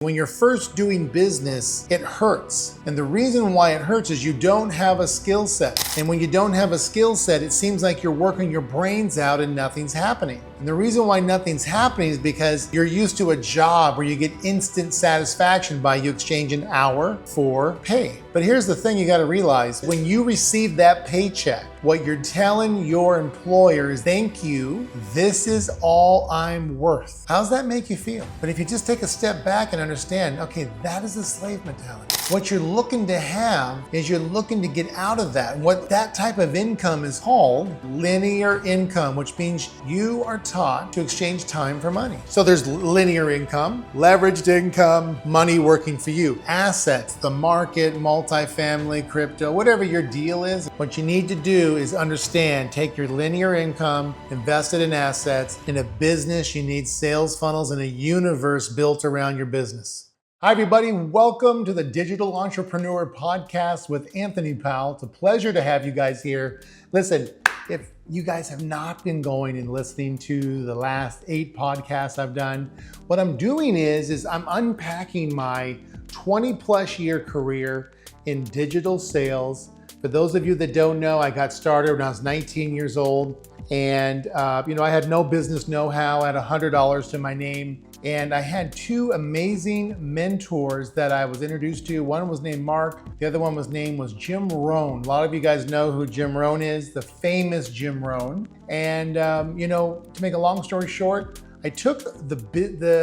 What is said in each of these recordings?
When you're first doing business, it hurts. And the reason why it hurts is you don't have a skill set. And when you don't have a skill set, it seems like you're working your brains out and nothing's happening. And the reason why nothing's happening is because you're used to a job where you get instant satisfaction by you exchange an hour for pay. But here's the thing you gotta realize, when you receive that paycheck, what you're telling your employer is, thank you, this is all I'm worth. How does that make you feel? But if you just take a step back and understand, okay, that is a slave mentality. What you're looking to have is you're looking to get out of that. What that type of income is called linear income, which means you are taught to exchange time for money. So there's linear income, leveraged income, money working for you, assets, the market, multifamily, crypto, whatever your deal is. What you need to do is understand, take your linear income, invest it in assets. In a business, you need sales funnels and a universe built around your business. Hi, everybody. Welcome to the Digital Entrepreneur Podcast with Anthony Powell. It's a pleasure to have you guys here. Listen, if you guys have not been going and listening to the last 8 podcasts I've done, what I'm doing is I'm unpacking my 20 plus year career in digital sales. For those of you that don't know, I got started when I was 19 years old. And, I had no business know-how. I had $100 to my name. And I had 2 amazing mentors that I was introduced to. One was named Mark. The other one was Jim Rohn. A lot of you guys know who Jim Rohn is, the famous Jim Rohn. And, to make a long story short, I took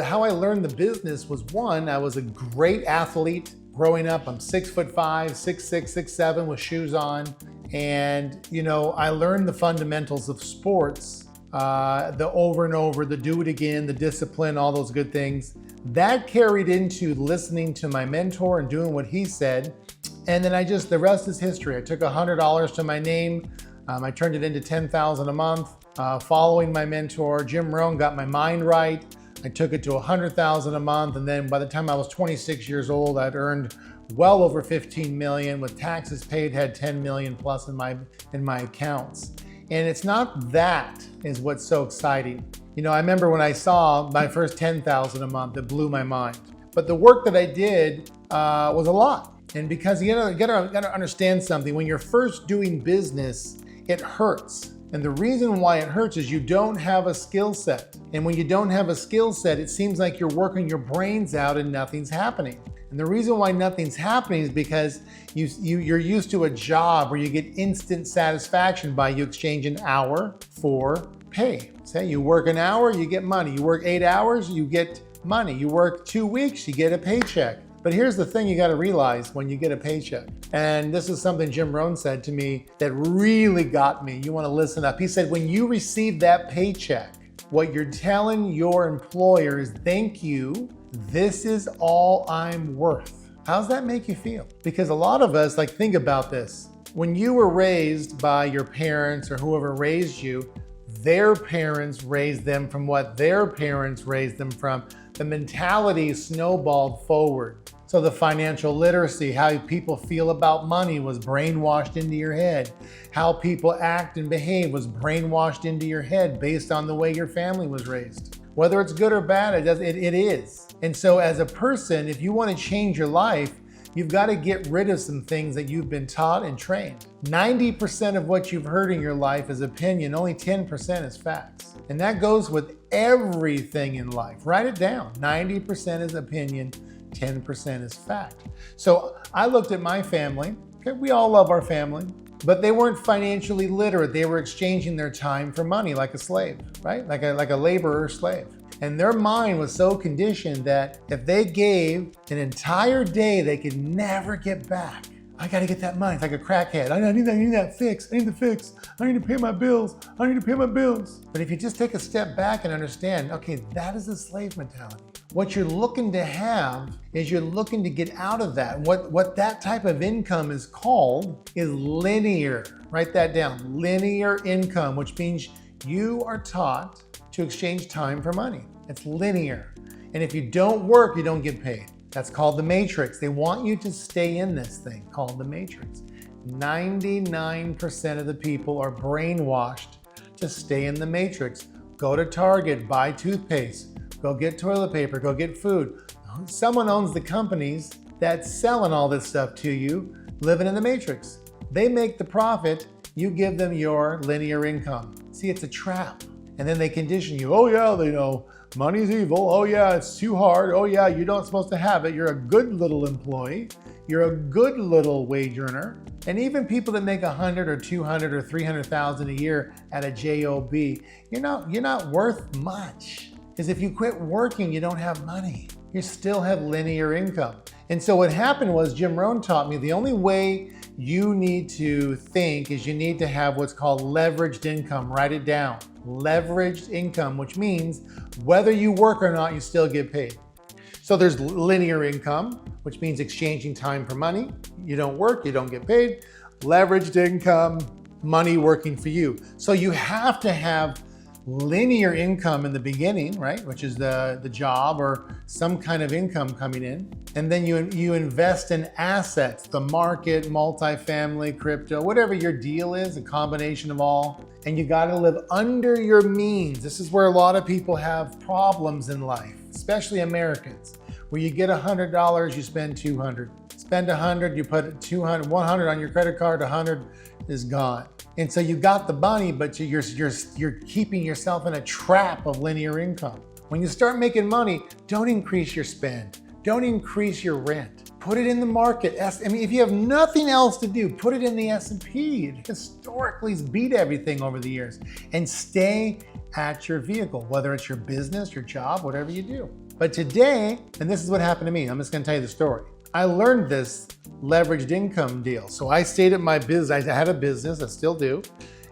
how I learned the business was, one, I was a great athlete. Growing up, I'm 6'5", 6'6", 6'7", with shoes on. And, I learned the fundamentals of sports, the over and over, the do it again, the discipline, all those good things. That carried into listening to my mentor and doing what he said. And then the rest is history. I took $100 to my name. I turned it into $10,000 a month. Following my mentor, Jim Rohn, got my mind right. I took it to $100,000 a month. And then by the time I was 26 years old, I'd earned well over 15 million. With taxes paid, had 10 million plus in my accounts. And it's not that is what's so exciting. I remember when I saw my first 10,000 a month, it blew my mind. But the work that I did was a lot. And because you gotta understand something, when you're first doing business, it hurts. And the reason why it hurts is you don't have a skill set. And when you don't have a skill set, it seems like you're working your brains out and nothing's happening. And the reason why nothing's happening is because you're used to a job where you get instant satisfaction by you exchange an hour for pay. Say you work an hour, you get money. You work 8 hours, you get money. You work 2 weeks, you get a paycheck. But here's the thing you got to realize when you get a paycheck. And this is something Jim Rohn said to me that really got me. You want to listen up. He said, when you receive that paycheck, what you're telling your employer is, thank you, this is all I'm worth. How does that make you feel? Because a lot of us, think about this. When you were raised by your parents or whoever raised you, their parents raised them from what their parents raised them from. The mentality snowballed forward. So the financial literacy, how people feel about money, was brainwashed into your head. How people act and behave was brainwashed into your head based on the way your family was raised. Whether it's good or bad, it is. And so as a person, if you want to change your life, you've got to get rid of some things that you've been taught and trained. 90% of what you've heard in your life is opinion, only 10% is facts. And that goes with everything in life. Write it down. 90% is opinion, 10% is fact. So I looked at my family. Okay, we all love our family, but they weren't financially literate. They were exchanging their time for money like a slave, right? Like a laborer slave. And their mind was so conditioned that if they gave an entire day, they could never get back. I got to get that money. It's like a crackhead. I need that fix. I need the fix. I need to pay my bills. I need to pay my bills. But if you just take a step back and understand, okay, that is a slave mentality. What you're looking to have is you're looking to get out of that. What that type of income is called is linear. Write that down. Linear income, which means you are taught to exchange time for money. It's linear. And if you don't work, you don't get paid. That's called the matrix. They want you to stay in this thing called the matrix. 99% of the people are brainwashed to stay in the matrix. Go to Target, buy toothpaste, go get toilet paper, go get food. someone owns the companies that's selling all this stuff to you, living in the matrix. They make the profit, you give them your linear income. See, it's a trap. And then they condition you. Oh yeah, they know money's evil. Oh yeah, it's too hard. Oh yeah, you're not supposed to have it. You're a good little employee. You're a good little wage earner. And even people that make 100 or 200 or 300,000 a year at a job, you're not worth much. Because if you quit working, you don't have money. You still have linear income. And so what happened was, Jim Rohn taught me the only way you need to think is you need to have what's called leveraged income. Write it down. Leveraged income, which means whether you work or not, you still get paid. So there's linear income, which means exchanging time for money. You don't work, you don't get paid. Leveraged income, money working for you. So you have to have linear income in the beginning, right? Which is the job or some kind of income coming in. And then you invest in assets, the market, multifamily, crypto, whatever your deal is, a combination of all. And you gotta live under your means. This is where a lot of people have problems in life, especially Americans, where you get $100, you spend 200. Spend 100, you put 200, 100 on your credit card, 100 is gone. And so you got the money, but you're keeping yourself in a trap of linear income. When you start making money, don't increase your spend. Don't increase your rent. Put it in the market. I mean, if you have nothing else to do, put it in the S&P. It historically has beat everything over the years. And stay at your vehicle, whether it's your business, your job, whatever you do. But today, and this is what happened to me, I'm just gonna tell you the story. I learned this leveraged income deal. So I stayed at my business. I had a business, I still do,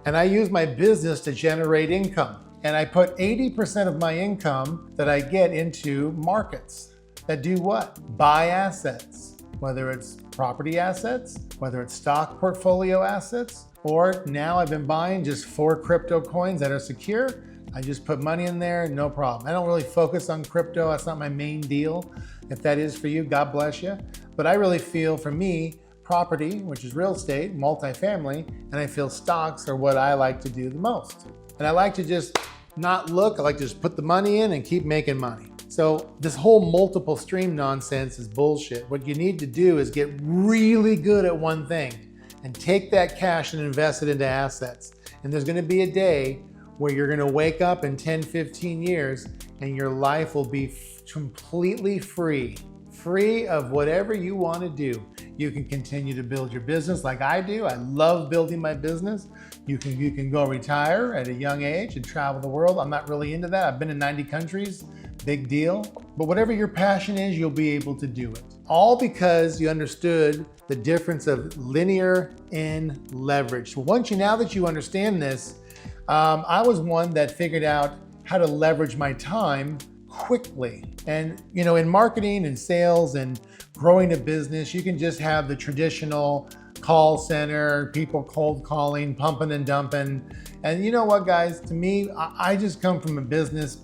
and I used my business to generate income. And I put 80% of my income that I get into markets that do what? Buy assets, whether it's property assets, whether it's stock portfolio assets, or now I've been buying just 4 crypto coins that are secure. I just put money in there, no problem. I don't really focus on crypto. That's not my main deal. If that is for you, God bless you. But I really feel, for me, property, which is real estate, multifamily, and I feel stocks are what I like to do the most. And I like to just not look, I like to just put the money in and keep making money. So this whole multiple stream nonsense is bullshit. What you need to do is get really good at one thing and take that cash and invest it into assets. And there's gonna be a day where you're gonna wake up in 10, 15 years and your life will be completely free of whatever you wanna do. You can continue to build your business like I do. I love building my business. You can go retire at a young age and travel the world. I'm not really into that. I've been in 90 countries, big deal. But whatever your passion is, you'll be able to do it. All because you understood the difference of linear and leverage. So now that you understand this, I was one that figured out how to leverage my time quickly. And in marketing and sales and growing a business, you can just have the traditional call center, people cold calling, pumping and dumping. And you know what, guys, to me, I just come from a business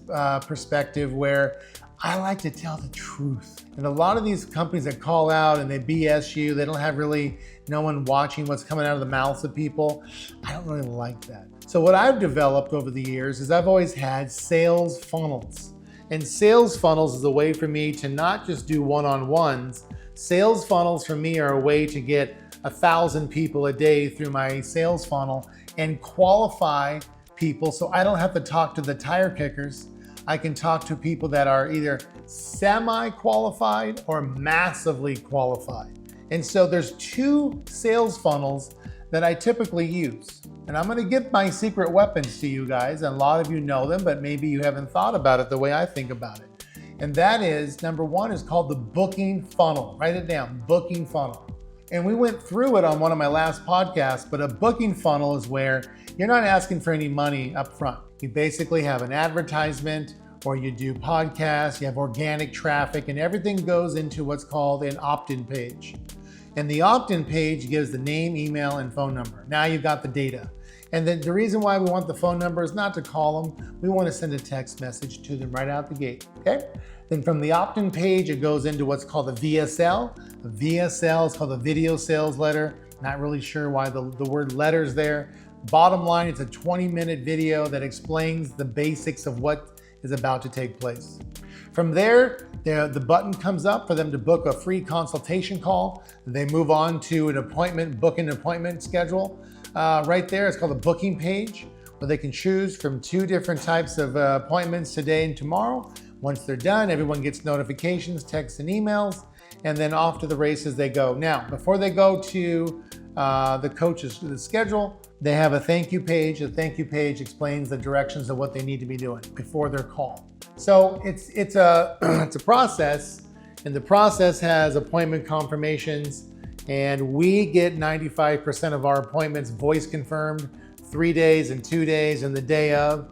perspective where I like to tell the truth. And a lot of these companies that call out and they BS you, they don't have really no one watching what's coming out of the mouths of people. I don't really like that. So what I've developed over the years is I've always had sales funnels. And sales funnels is a way for me to not just do one-on-ones. Sales funnels for me are a way to get 1,000 people a day through my sales funnel and qualify people so I don't have to talk to the tire kickers. I can talk to people that are either semi-qualified or massively qualified. And so there's 2 sales funnels that I typically use. And I'm gonna give my secret weapons to you guys, and a lot of you know them, but maybe you haven't thought about it the way I think about it. And that is, number 1 is called the booking funnel. Write it down, booking funnel. And we went through it on one of my last podcasts, but a booking funnel is where you're not asking for any money up front. You basically have an advertisement, or you do podcasts, you have organic traffic, and everything goes into what's called an opt-in page. And the opt-in page gives the name, email, and phone number. Now you've got the data. And then the reason why we want the phone number is not to call them. We want to send a text message to them right out the gate, okay? Then from the opt-in page, it goes into what's called a VSL. A VSL is called a video sales letter. Not really sure why the word letter's there. Bottom line, it's a 20-minute video that explains the basics of what is about to take place. From there, the button comes up for them to book a free consultation call. They move on to an appointment, book an appointment schedule. Right there, it's called a booking page, where they can choose from 2 different types of appointments today and tomorrow. Once they're done, everyone gets notifications, texts, and emails, and then off to the races they go. Now, before they go to the coach's schedule, they have a thank you page. The thank you page explains the directions of what they need to be doing before their call. So it's a process, and the process has appointment confirmations, and we get 95% of our appointments voice confirmed 3 days and 2 days and the day of.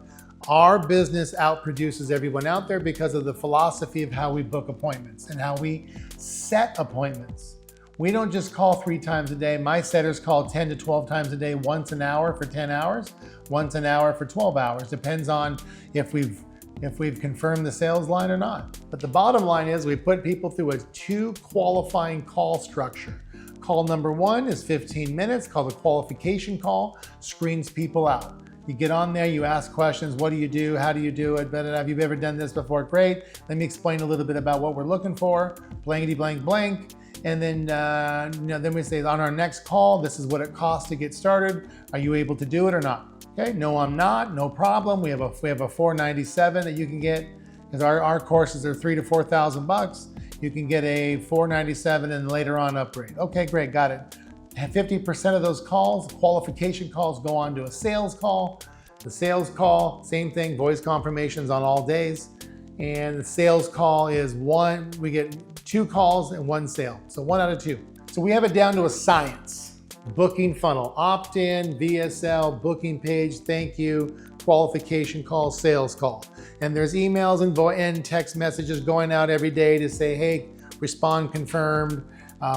Our business outproduces everyone out there because of the philosophy of how we book appointments and how we set appointments. We don't just call 3 times a day. My setters call 10 to 12 times a day, once an hour for 10 hours, once an hour for 12 hours. Depends on if we've confirmed the sales line or not. But the bottom line is we put people through a 2 qualifying call structure. Call number 1 is 15 minutes, called a qualification call, screens people out. You get on there, you ask questions, what do you do, how do you do it, have you ever done this before? Great, let me explain a little bit about what we're looking for, blankety blank blank. And then, then we say on our next call, this is what it costs to get started. Are you able to do it or not? Okay, no, I'm not, no problem. We have a $497 that you can get, because our courses are $3,000 to $4,000. You can get a $497 and later on upgrade. Okay, great, got it. 50% of those calls, qualification calls, go on to a sales call. The sales call, same thing, voice confirmations on all days. And the sales call is we get 2 calls and 1 sale. So 1 out of 2. So we have it down to a science. Booking funnel, opt-in, VSL, booking page, thank you, qualification call, sales call. And there's emails and text messages going out every day to say, hey, respond confirmed.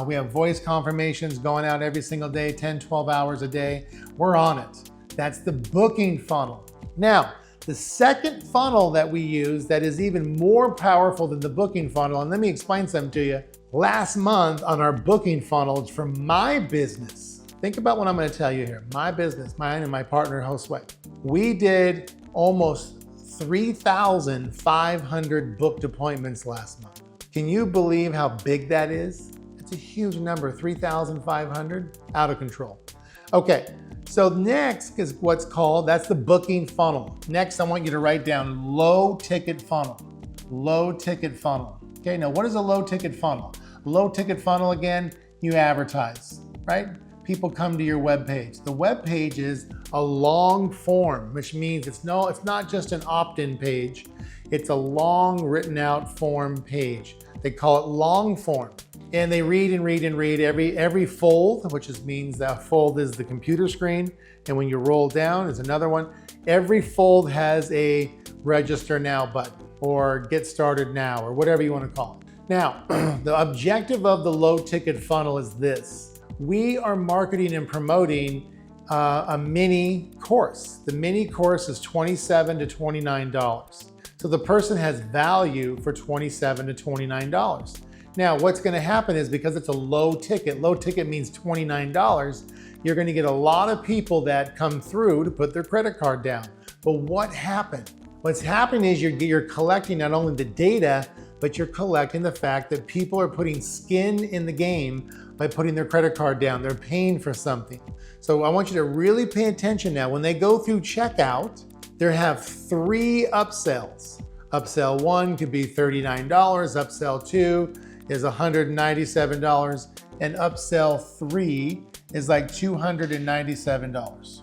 We have voice confirmations going out every single day, 10, 12 hours a day. We're on it. That's the booking funnel. Now, the second funnel that we use that is even more powerful than the booking funnel, and let me explain something to you. Last month on our booking funnel for my business, think about what I'm going to tell you here. My business, mine and my partner, Josue, we did almost 3,500 booked appointments last month. Can you believe how big that is? It's a huge number, 3,500, out of control. Okay, so next is what's called, that's the booking funnel. Next, I want you to write down low ticket funnel. Low ticket funnel. Okay, now what is a low ticket funnel? Low ticket funnel, again, you advertise, right? People come to your web page. The web page is a long form, which means it's not just an opt-in page. It's a long written out form page. They call it long form. And they read and read and read every fold, which means that fold is the computer screen. And when you roll down, is another one. Every fold has a register now button or get started now or whatever you want to call it. Now, the objective of the low ticket funnel is this. We are marketing and promoting a mini course. The mini course is $27 to $29. So the person has value for $27 to $29. Now, what's going to happen is because it's a low ticket means $29, you're going to get a lot of people that come through to put their credit card down. But what happened? What's happening is you're collecting not only the data, but you're collecting the fact that people are putting skin in the game by putting their credit card down. They're paying for something. So I want you to really pay attention now. When they go through checkout, they have 3 upsells. Upsell 1 could be $39, upsell 2 is $197, and upsell 3 is like $297.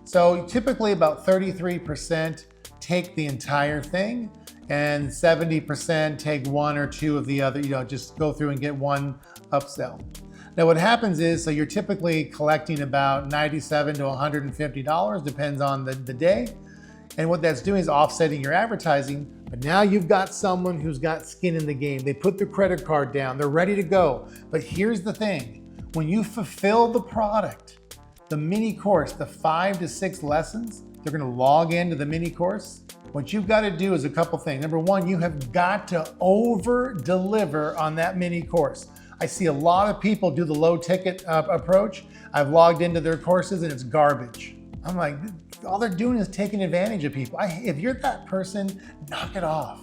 So typically about 33% take the entire thing, and 70% take 1 or 2 of the other, just go through and get 1 upsell. Now what happens is, so you're typically collecting about $97 to $150, depends on the day. And what that's doing is offsetting your advertising, but now you've got someone who's got skin in the game. They put their credit card down, they're ready to go. But here's the thing, when you fulfill the product, the mini course, the 5 to 6 lessons, they're gonna log into the mini course. What you've got to do is a couple things. Number 1, you have got to over deliver on that mini course. I see a lot of people do the low ticket approach. I've logged into their courses and it's garbage. I'm like, all they're doing is taking advantage of people. If you're that person, knock it off.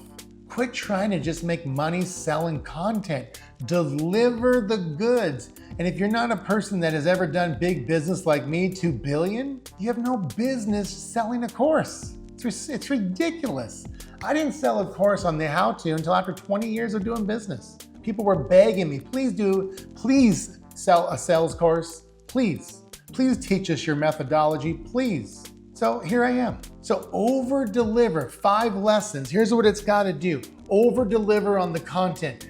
Quit trying to just make money selling content. Deliver the goods. And if you're not a person that has ever done big business like me, 2 billion, you have no business selling a course. It's ridiculous. I didn't sell a course on the how-to until after 20 years of doing business. People were begging me, please sell a sales course, please teach us your methodology, please. So here I am. So over deliver 5 lessons. Here's what it's got to do. Over deliver on the content.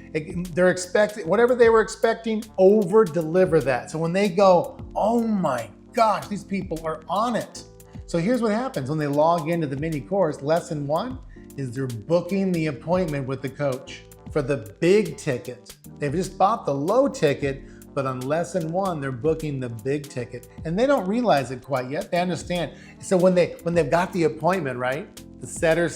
They're expecting, whatever they were expecting, over deliver that. So when they go, oh my gosh, these people are on it. So here's what happens when they log into the mini course. Lesson 1 is they're booking the appointment with the coach for the big ticket. They've just bought the low ticket, but on lesson 1, they're booking the big ticket. And they don't realize it quite yet. They understand. So when they've got the appointment, right? The setter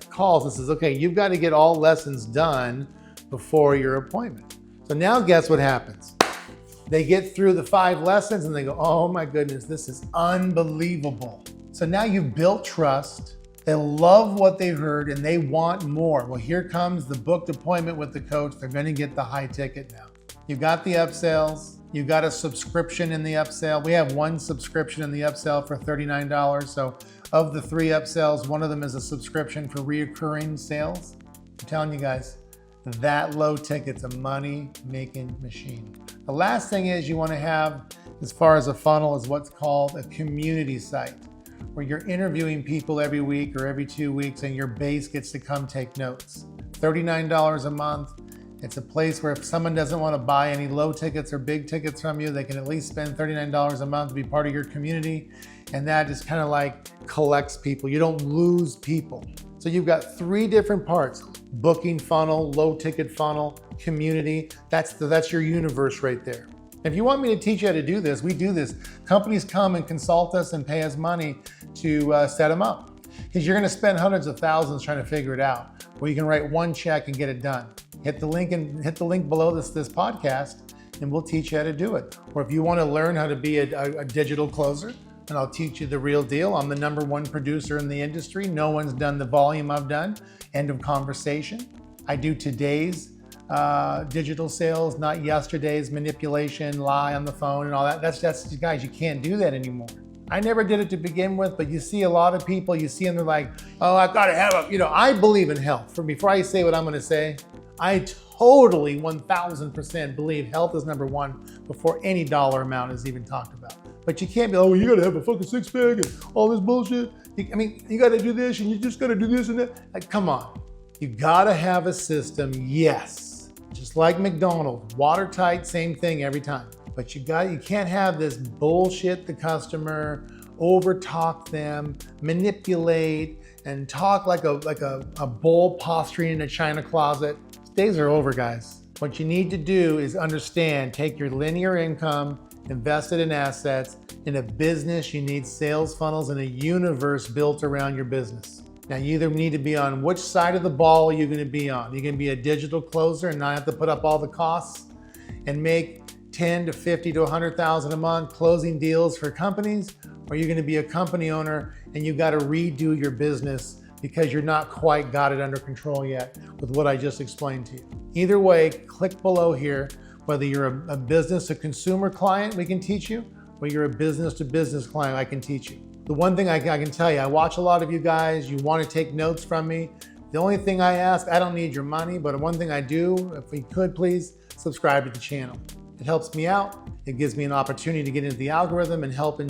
calls and says, okay, you've got to get all lessons done before your appointment. So now guess what happens? They get through the 5 lessons and they go, oh my goodness, this is unbelievable. So now you've built trust. They love what they heard and they want more. Well, here comes the booked appointment with the coach. They're going to get the high ticket now. You've got the upsells. You've got a subscription in the upsell. We have 1 subscription in the upsell for $39. So of the 3 upsells, 1 of them is a subscription for reoccurring sales. I'm telling you guys, that low ticket's a money-making machine. The last thing is you want to have, as far as a funnel, is what's called a community site, where you're interviewing people every week or every 2 weeks and your base gets to come take notes. $39 a month. It's a place where if someone doesn't want to buy any low tickets or big tickets from you, they can at least spend $39 a month to be part of your community. And that just kind of like collects people. You don't lose people. So you've got 3 different parts: booking funnel, low ticket funnel, community. That's your universe right there. If you want me to teach you how to do this, we do this. Companies come and consult us and pay us money to set them up. Because you're going to spend hundreds of thousands trying to figure it out. Well, you can write 1 check and get it done. Hit the link below this podcast, and we'll teach you how to do it. Or if you want to learn how to be a digital closer, and I'll teach you the real deal. I'm the #1 producer in the industry. No one's done the volume I've done. End of conversation. I do today's digital sales, not yesterday's manipulation, lie on the phone, and all that. That's guys, you can't do that anymore. I never did it to begin with, but you see a lot of people. You see them, they're like, oh, I've got to have I believe in health. Before I say what I'm going to say, I totally 1000% believe health is #1 before any dollar amount is even talked about. But you can't be, oh, you gotta have a fucking 6-pack and all this bullshit. You gotta do this and you just gotta do this and that. Like, come on. You gotta have a system, yes. Just like McDonald's, watertight, same thing every time. But you can't have this bullshit the customer, over-talk them, manipulate, and talk like a bull posturing in a china closet. Days are over, guys. What you need to do is understand, take your linear income, invest it in assets. In a business, you need sales funnels and a universe built around your business. Now, you either need to be on which side of the ball you're going to be on. You're going to be a digital closer and not have to put up all the costs and make 10 to 50 to 100,000 a month closing deals for companies, or you're going to be a company owner and you've got to redo your business because you're not quite got it under control yet with what I just explained to you. Either way, click below here. Whether you're a business to consumer client, we can teach you, or you're a business to business client, I can teach you. The one thing I can tell you, I watch a lot of you guys, you want to take notes from me. The only thing I ask, I don't need your money, but one thing I do, if we could please, subscribe to the channel. It helps me out. It gives me an opportunity to get into the algorithm and help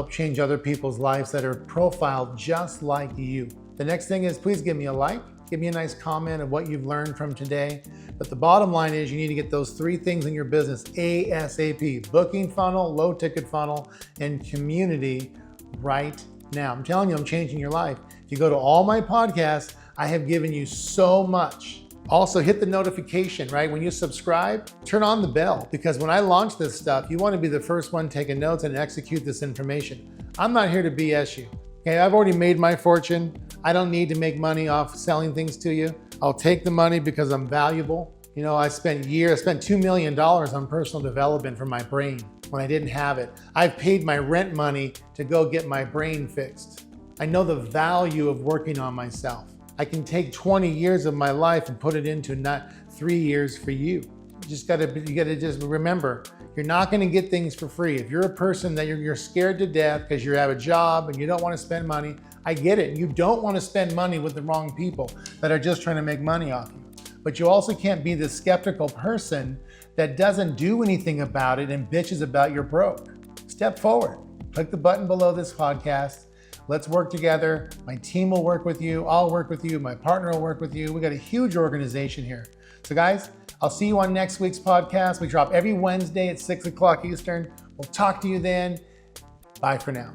change other people's lives that are profiled just like you. The next thing is, please give me a like. Give me a nice comment of what you've learned from today. But the bottom line is you need to get those 3 things in your business ASAP. Booking funnel, low ticket funnel, and community right now. I'm telling you, I'm changing your life. If you go to all my podcasts, I have given you so much. Also, hit the notification, right? When you subscribe, turn on the bell, because when I launch this stuff, you want to be the first one taking notes and execute this information. I'm not here to BS you. Okay, I've already made my fortune. I don't need to make money off selling things to you. I'll take the money because I'm valuable. I spent $2 million on personal development for my brain when I didn't have it. I've paid my rent money to go get my brain fixed. I know the value of working on myself. I can take 20 years of my life and put it into not 3 years for you. You gotta just remember, you're not gonna get things for free. If you're a person that you're scared to death because you have a job and you don't wanna spend money, I get it. You don't wanna spend money with the wrong people that are just trying to make money off you. But you also can't be the skeptical person that doesn't do anything about it and bitches about you're broke. Step forward. Click the button below this podcast. Let's work together. My team will work with you. I'll work with you. My partner will work with you. We got a huge organization here. So guys, I'll see you on next week's podcast. We drop every Wednesday at 6 o'clock Eastern. We'll talk to you then. Bye for now.